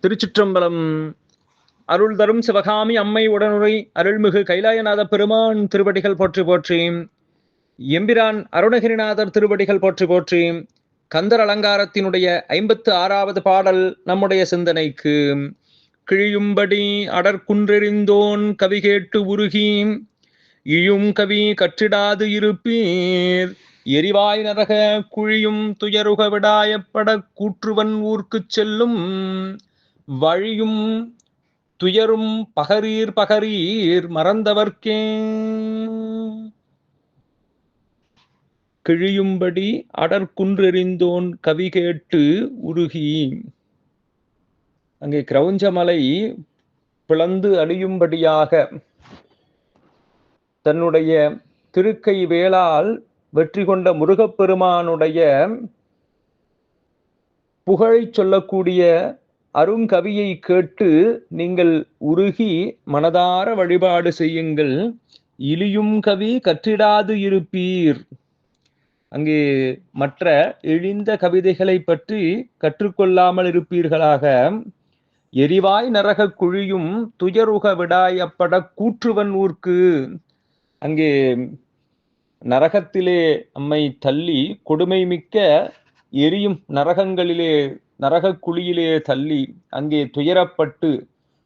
திருச்சிற்றம்பலம். அருள் தரும் சிவகாமி அம்மை உடனுரை அருள்மிகு கைலாயநாத பெருமான் திருவடிகள் போற்றி போற்றி. எம்பிரான் அருணகிரிநாதர் திருவடிகள் போற்றி போற்றி. கந்தர் அலங்காரத்தினுடைய 56வது பாடல் நம்முடைய சிந்தனைக்கு. கிழியும்படி அடற்குன்றெறிந்தோன் கவி கேட்டு உருகி இழும் கவி கற்றிடாது இருப்பீர். எரிவாய் நரக குழியும் துயருக விடாயப்பட கூற்றுவன் ஊர்க்குச் செல்லும் வழியும் துயரும் பகரீர் பகரீர் மறந்தவர்க்கே. கிழியும்படி அடற்குன்றெறிந்தோன் கவி கேட்டு உருகி. அங்கே கிரௌஞ்சமலை பிளந்து அழியும்படியாக தன்னுடைய திருக்கை வேளால் வெற்றி கொண்ட முருகப்பெருமானுடைய புகழை சொல்லக்கூடிய அருங்கவியை கேட்டு நீங்கள் உருகி மனதார வழிபாடு செய்யுங்கள். இழியும் கவி கற்றிடாது இருப்பீர். அங்கே மற்ற இழிந்த கவிதைகளை பற்றி கற்றுக்கொள்ளாமல் இருப்பீர்களாக. எரிவாய் நரக குழியும் துயருக விடாயப்பட கூற்றுவன் ஊர்க்கு. அங்கே நரகத்திலே நம்மை தள்ளி கொடுமை மிக்க எரியும் நரகங்களிலே நரக குழியிலே தள்ளி அங்கே துயரப்பட்டு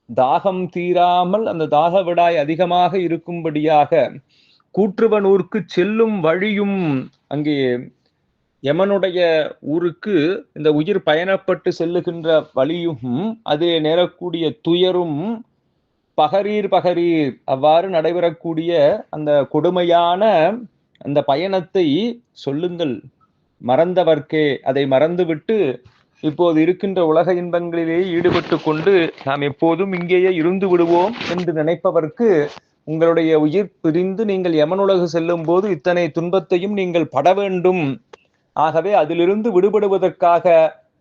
தாகம் தீராமல் அந்த தாக விடாய் அதிகமாக இருக்கும்படியாக கூற்றுவன் ஊருக்கு செல்லும் வழியும், அங்கே யமனுடைய ஊருக்கு இந்த உயிர் பயணப்பட்டு செல்லுகின்ற வழியும் அதிலே நேரக்கூடிய துயரும் பகரீர் பகரீர் அவ்வாறு நடைபெறக்கூடிய அந்த கொடுமையான அந்த பயணத்தை சொல்லுங்கள் மறந்தவர்க்கே. அதை மறந்துவிட்டு இப்போது இருக்கின்ற உலக இன்பங்களிலே ஈடுபட்டு கொண்டு நாம் எப்போதும் இங்கேயே இருந்து விடுவோம் என்று நினைப்பவர்க்கு உங்களுடைய உயிர் பிரிந்து நீங்கள் யமனுலகு செல்லும் போது இத்தனை துன்பத்தையும் நீங்கள் பட வேண்டும். ஆகவே அதிலிருந்து விடுபடுவதற்காக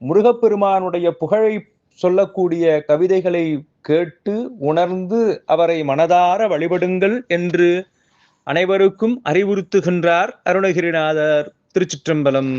முருகப்பெருமானுடைய புகழை சொல்லக்கூடிய கவிதைகளை கேட்டு உணர்ந்து அவரை மனதார வழிபடுங்கள் என்று அனைவருக்கும் அறிவுறுத்துகின்றார் அருணகிரிநாதர். திருச்சிற்றம்பலம்.